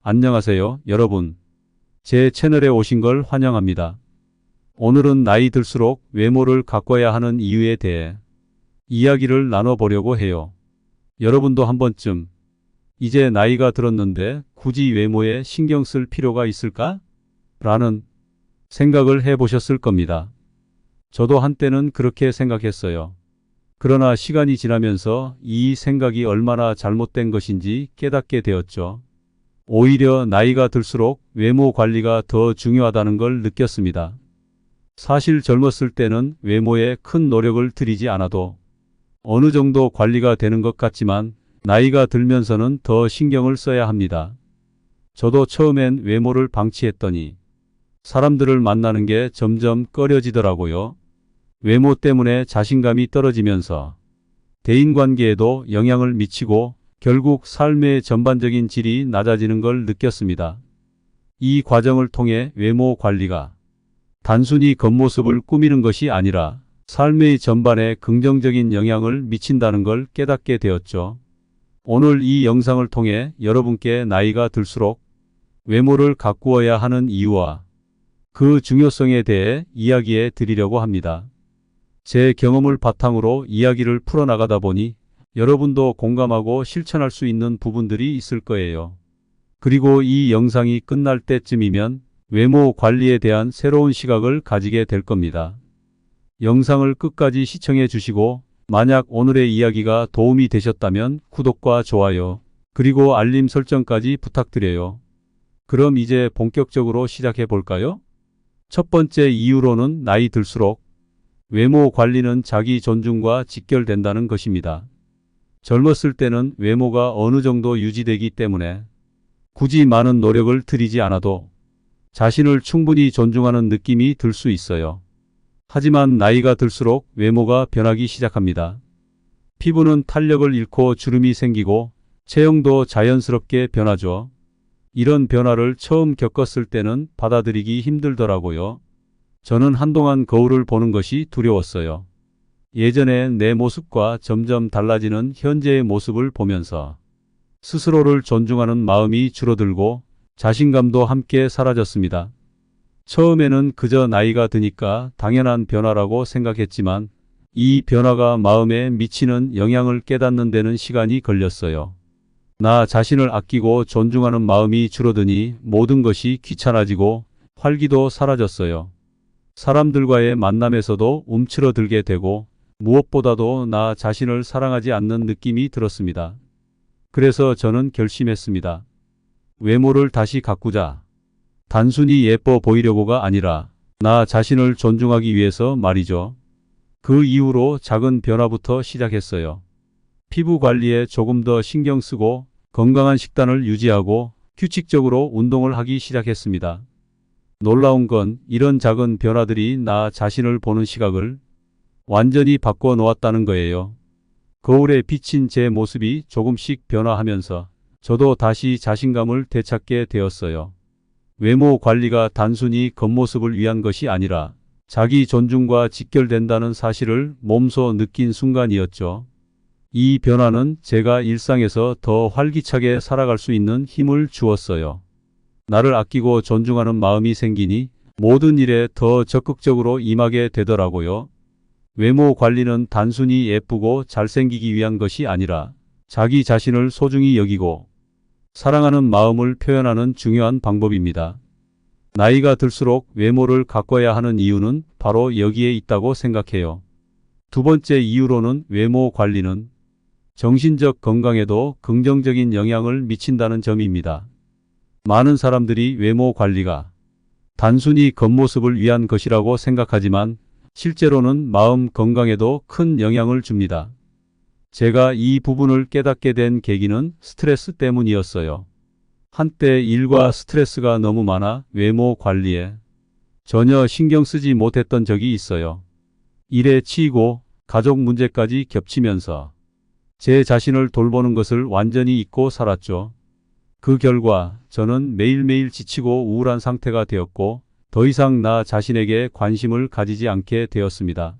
안녕하세요, 여러분. 제 채널에 오신 걸 환영합니다. 오늘은 나이 들수록 외모를 가꿔야 하는 이유에 대해 이야기를 나눠보려고 해요. 여러분도 한 번쯤 이제 나이가 들었는데 굳이 외모에 신경 쓸 필요가 있을까? 라는 생각을 해보셨을 겁니다. 저도 한때는 그렇게 생각했어요. 그러나 시간이 지나면서 이 생각이 얼마나 잘못된 것인지 깨닫게 되었죠. 오히려 나이가 들수록 외모 관리가 더 중요하다는 걸 느꼈습니다. 사실 젊었을 때는 외모에 큰 노력을 들이지 않아도 어느 정도 관리가 되는 것 같지만 나이가 들면서는 더 신경을 써야 합니다. 저도 처음엔 외모를 방치했더니 사람들을 만나는 게 점점 꺼려지더라고요. 외모 때문에 자신감이 떨어지면서 대인관계에도 영향을 미치고 결국 삶의 전반적인 질이 낮아지는 걸 느꼈습니다. 이 과정을 통해 외모 관리가 단순히 겉모습을 꾸미는 것이 아니라 삶의 전반에 긍정적인 영향을 미친다는 걸 깨닫게 되었죠. 오늘 이 영상을 통해 여러분께 나이가 들수록 외모를 가꾸어야 하는 이유와 그 중요성에 대해 이야기해 드리려고 합니다. 제 경험을 바탕으로 이야기를 풀어나가다 보니 여러분도 공감하고 실천할 수 있는 부분들이 있을 거예요. 그리고 이 영상이 끝날 때쯤이면 외모 관리에 대한 새로운 시각을 가지게 될 겁니다. 영상을 끝까지 시청해 주시고 만약 오늘의 이야기가 도움이 되셨다면 구독과 좋아요, 그리고 알림 설정까지 부탁드려요. 그럼 이제 본격적으로 시작해 볼까요? 첫 번째 이유로는 나이 들수록 외모 관리는 자기 존중과 직결된다는 것입니다. 젊었을 때는 외모가 어느 정도 유지되기 때문에 굳이 많은 노력을 들이지 않아도 자신을 충분히 존중하는 느낌이 들 수 있어요. 하지만 나이가 들수록 외모가 변하기 시작합니다. 피부는 탄력을 잃고 주름이 생기고 체형도 자연스럽게 변하죠. 이런 변화를 처음 겪었을 때는 받아들이기 힘들더라고요. 저는 한동안 거울을 보는 것이 두려웠어요. 예전에 내 모습과 점점 달라지는 현재의 모습을 보면서 스스로를 존중하는 마음이 줄어들고 자신감도 함께 사라졌습니다. 처음에는 그저 나이가 드니까 당연한 변화라고 생각했지만 이 변화가 마음에 미치는 영향을 깨닫는 데는 시간이 걸렸어요. 나 자신을 아끼고 존중하는 마음이 줄어드니 모든 것이 귀찮아지고 활기도 사라졌어요. 사람들과의 만남에서도 움츠러들게 되고 무엇보다도 나 자신을 사랑하지 않는 느낌이 들었습니다. 그래서 저는 결심했습니다. 외모를 다시 가꾸자. 단순히 예뻐 보이려고가 아니라 나 자신을 존중하기 위해서 말이죠. 그 이후로 작은 변화부터 시작했어요. 피부 관리에 조금 더 신경 쓰고 건강한 식단을 유지하고 규칙적으로 운동을 하기 시작했습니다. 놀라운 건 이런 작은 변화들이 나 자신을 보는 시각을 완전히 바꿔 놓았다는 거예요. 거울에 비친 제 모습이 조금씩 변화하면서 저도 다시 자신감을 되찾게 되었어요. 외모 관리가 단순히 겉모습을 위한 것이 아니라 자기 존중과 직결된다는 사실을 몸소 느낀 순간이었죠. 이 변화는 제가 일상에서 더 활기차게 살아갈 수 있는 힘을 주었어요. 나를 아끼고 존중하는 마음이 생기니 모든 일에 더 적극적으로 임하게 되더라고요. 외모 관리는 단순히 예쁘고 잘생기기 위한 것이 아니라 자기 자신을 소중히 여기고 사랑하는 마음을 표현하는 중요한 방법입니다. 나이가 들수록 외모를 가꿔야 하는 이유는 바로 여기에 있다고 생각해요. 두 번째 이유로는 외모 관리는 정신적 건강에도 긍정적인 영향을 미친다는 점입니다. 많은 사람들이 외모 관리가 단순히 겉모습을 위한 것이라고 생각하지만 실제로는 마음 건강에도 큰 영향을 줍니다. 제가 이 부분을 깨닫게 된 계기는 스트레스 때문이었어요. 한때 일과 스트레스가 너무 많아 외모 관리에 전혀 신경 쓰지 못했던 적이 있어요. 일에 치이고 가족 문제까지 겹치면서 제 자신을 돌보는 것을 완전히 잊고 살았죠. 그 결과 저는 매일매일 지치고 우울한 상태가 되었고 더 이상 나 자신에게 관심을 가지지 않게 되었습니다.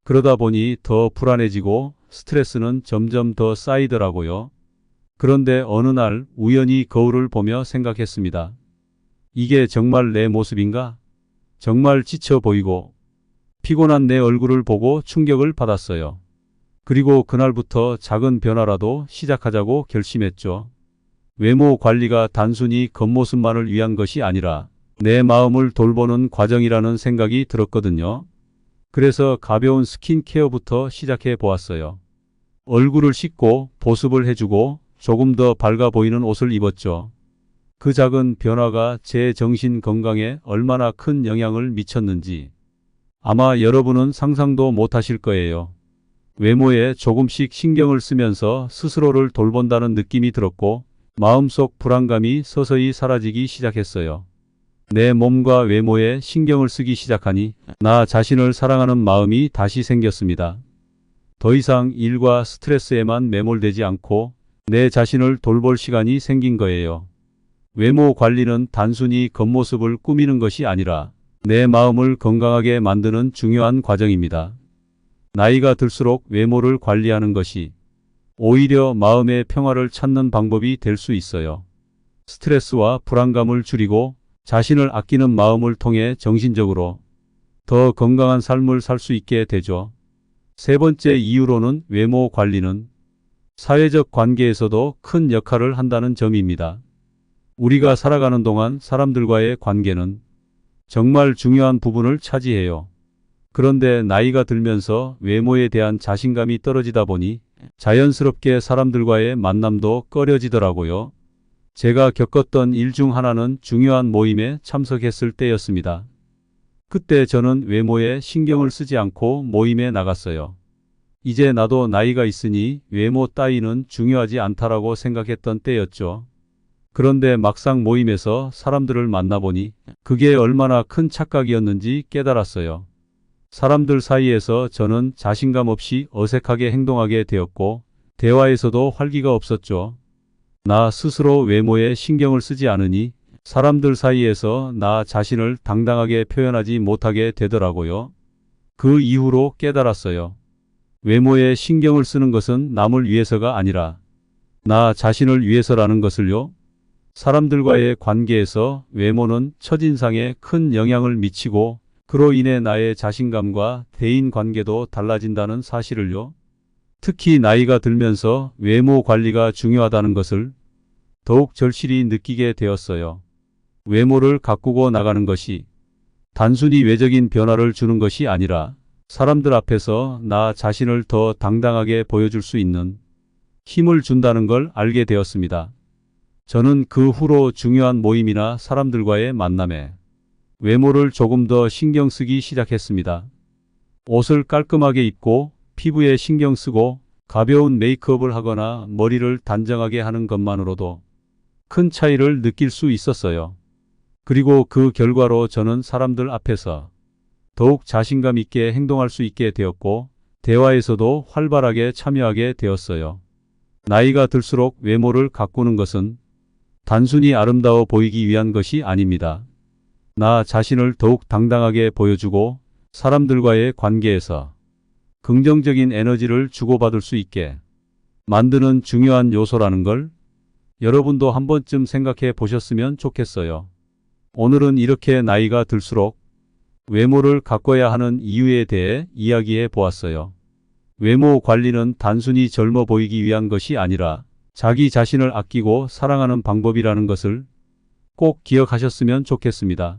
그러다 보니 더 불안해지고 스트레스는 점점 더 쌓이더라고요. 그런데 어느 날 우연히 거울을 보며 생각했습니다. 이게 정말 내 모습인가? 정말 지쳐 보이고 피곤한 내 얼굴을 보고 충격을 받았어요. 그리고 그날부터 작은 변화라도 시작하자고 결심했죠. 외모 관리가 단순히 겉모습만을 위한 것이 아니라 내 마음을 돌보는 과정이라는 생각이 들었거든요. 그래서 가벼운 스킨케어부터 시작해 보았어요. 얼굴을 씻고 보습을 해주고 조금 더 밝아 보이는 옷을 입었죠. 그 작은 변화가 제 정신 건강에 얼마나 큰 영향을 미쳤는지 아마 여러분은 상상도 못하실 거예요. 외모에 조금씩 신경을 쓰면서 스스로를 돌본다는 느낌이 들었고 마음속 불안감이 서서히 사라지기 시작했어요. 내 몸과 외모에 신경을 쓰기 시작하니 나 자신을 사랑하는 마음이 다시 생겼습니다. 더 이상 일과 스트레스에만 매몰되지 않고 내 자신을 돌볼 시간이 생긴 거예요. 외모 관리는 단순히 겉모습을 꾸미는 것이 아니라 내 마음을 건강하게 만드는 중요한 과정입니다. 나이가 들수록 외모를 관리하는 것이 오히려 마음의 평화를 찾는 방법이 될 수 있어요. 스트레스와 불안감을 줄이고 자신을 아끼는 마음을 통해 정신적으로 더 건강한 삶을 살 수 있게 되죠. 세 번째 이유로는 외모 관리는 사회적 관계에서도 큰 역할을 한다는 점입니다. 우리가 살아가는 동안 사람들과의 관계는 정말 중요한 부분을 차지해요. 그런데 나이가 들면서 외모에 대한 자신감이 떨어지다 보니 자연스럽게 사람들과의 만남도 꺼려지더라고요. 제가 겪었던 일 중 하나는 중요한 모임에 참석했을 때였습니다. 그때 저는 외모에 신경을 쓰지 않고 모임에 나갔어요. 이제 나도 나이가 있으니 외모 따위는 중요하지 않다라고 생각했던 때였죠. 그런데 막상 모임에서 사람들을 만나보니 그게 얼마나 큰 착각이었는지 깨달았어요. 사람들 사이에서 저는 자신감 없이 어색하게 행동하게 되었고 대화에서도 활기가 없었죠. 나 스스로 외모에 신경을 쓰지 않으니 사람들 사이에서 나 자신을 당당하게 표현하지 못하게 되더라고요. 그 이후로 깨달았어요. 외모에 신경을 쓰는 것은 남을 위해서가 아니라 나 자신을 위해서라는 것을요. 사람들과의 관계에서 외모는 첫인상에 큰 영향을 미치고 그로 인해 나의 자신감과 대인 관계도 달라진다는 사실을요. 특히 나이가 들면서 외모 관리가 중요하다는 것을 더욱 절실히 느끼게 되었어요. 외모를 가꾸고 나가는 것이 단순히 외적인 변화를 주는 것이 아니라 사람들 앞에서 나 자신을 더 당당하게 보여줄 수 있는 힘을 준다는 걸 알게 되었습니다. 저는 그 후로 중요한 모임이나 사람들과의 만남에 외모를 조금 더 신경 쓰기 시작했습니다. 옷을 깔끔하게 입고 피부에 신경 쓰고 가벼운 메이크업을 하거나 머리를 단정하게 하는 것만으로도 큰 차이를 느낄 수 있었어요. 그리고 그 결과로 저는 사람들 앞에서 더욱 자신감 있게 행동할 수 있게 되었고 대화에서도 활발하게 참여하게 되었어요. 나이가 들수록 외모를 가꾸는 것은 단순히 아름다워 보이기 위한 것이 아닙니다. 나 자신을 더욱 당당하게 보여주고 사람들과의 관계에서 긍정적인 에너지를 주고받을 수 있게 만드는 중요한 요소라는 걸 여러분도 한 번쯤 생각해 보셨으면 좋겠어요. 오늘은 이렇게 나이가 들수록 외모를 가꿔야 하는 이유에 대해 이야기해 보았어요. 외모 관리는 단순히 젊어 보이기 위한 것이 아니라 자기 자신을 아끼고 사랑하는 방법이라는 것을 꼭 기억하셨으면 좋겠습니다.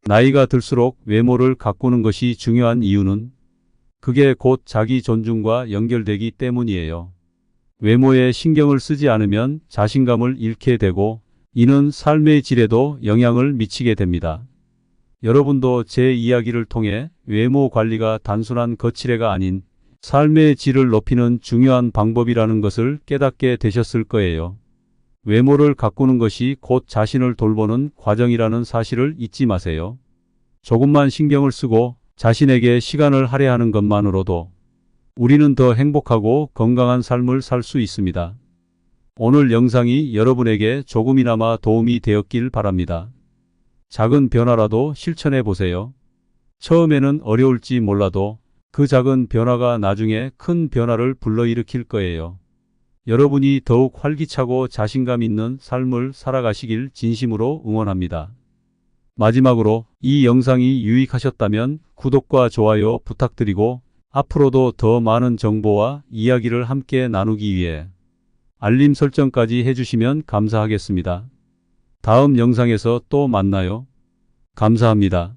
나이가 들수록 외모를 가꾸는 것이 중요한 이유는 그게 곧 자기 존중과 연결되기 때문이에요. 외모에 신경을 쓰지 않으면 자신감을 잃게 되고 이는 삶의 질에도 영향을 미치게 됩니다. 여러분도 제 이야기를 통해 외모 관리가 단순한 거칠애가 아닌 삶의 질을 높이는 중요한 방법이라는 것을 깨닫게 되셨을 거예요. 외모를 가꾸는 것이 곧 자신을 돌보는 과정이라는 사실을 잊지 마세요. 조금만 신경을 쓰고 자신에게 시간을 할애하는 것만으로도 우리는 더 행복하고 건강한 삶을 살 수 있습니다. 오늘 영상이 여러분에게 조금이나마 도움이 되었길 바랍니다. 작은 변화라도 실천해 보세요. 처음에는 어려울지 몰라도 그 작은 변화가 나중에 큰 변화를 불러일으킬 거예요. 여러분이 더욱 활기차고 자신감 있는 삶을 살아가시길 진심으로 응원합니다. 마지막으로 이 영상이 유익하셨다면 구독과 좋아요 부탁드리고 앞으로도 더 많은 정보와 이야기를 함께 나누기 위해 알림 설정까지 해주시면 감사하겠습니다. 다음 영상에서 또 만나요. 감사합니다.